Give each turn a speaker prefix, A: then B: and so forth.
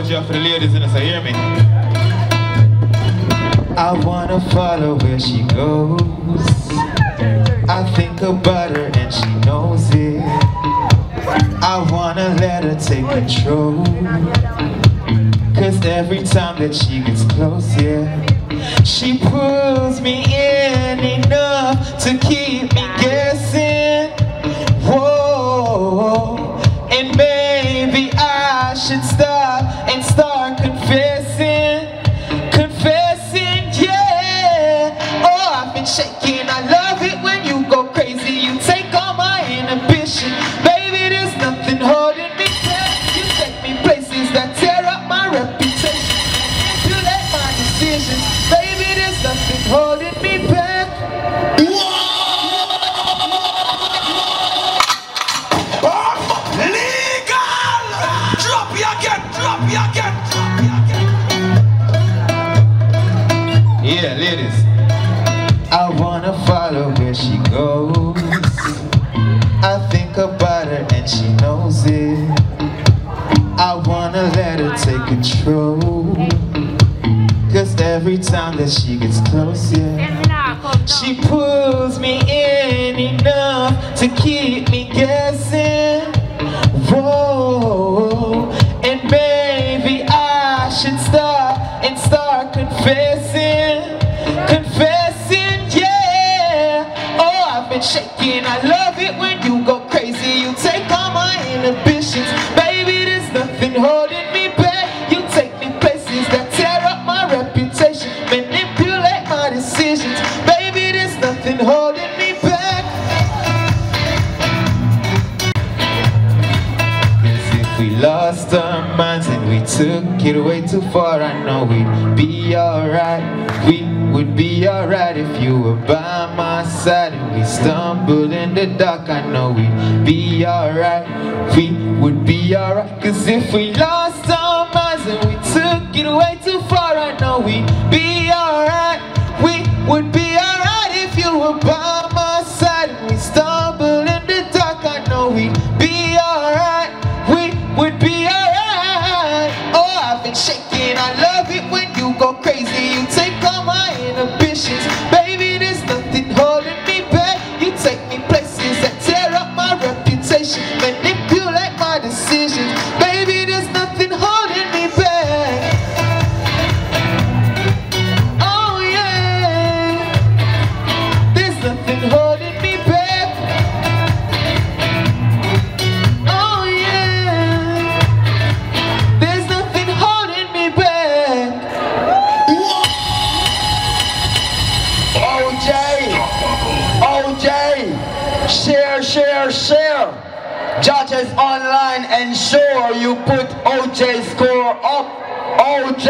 A: hold you up for the ladies in this, so hear me.
B: I wanna follow where she goes. I think about her and she knows it. I wanna let her take control, 'cause every time that she gets close, yeah, she pulls me in enough to keep me guessing. Whoa, and maybe I should stop and start confessing. Confessing, yeah. Oh, I've been shaking. I love it when you go crazy. You take all my inhibition. Baby, there's nothing holding me back. You take me places that tear up my reputation. Manipulate my decisions. Baby, there's nothing holding me back.
C: Legal! Drop you again, drop you again, drop you again.
B: Yeah, ladies. I wanna follow where she goes. I think about her and she knows it. I wanna let her take control, 'cause every time that she gets close, yeah, she pulls me in enough to keep me guessing. Whoa, and maybe I should stop and start confessing. Confessing, yeah. Oh, I've been shaking. I love it when you go crazy. You take all my inhibitions. Baby, there's nothing holding me back. You take me places that tear up my reputation. Manipulate my decisions. Baby, there's nothing holding me back. 'Cause if we lost our minds and we took it way too far, I know we'd be alright. We would be alright if you were by my side. And we stumbled in the dark, I know we'd be alright. We would be alright. 'Cause if we lost our minds and we took it way too far, I know we'd be alright. We would be alright if you were by my side. And we stumbled in the dark, I know we'd be alright. We would be alright. Oh, I've been shaking. I love it when you go crazy. You take all my inhibitions. Baby, there's nothing holding me back. You take me places that tear up my reputation. Manipulate my decisions. Baby, there's nothing holding me back. Oh yeah, there's nothing holding me back. Oh yeah, there's nothing holding me back.
D: OJ, share, share, share. Judges online, ensure you put OJ score up. OJ.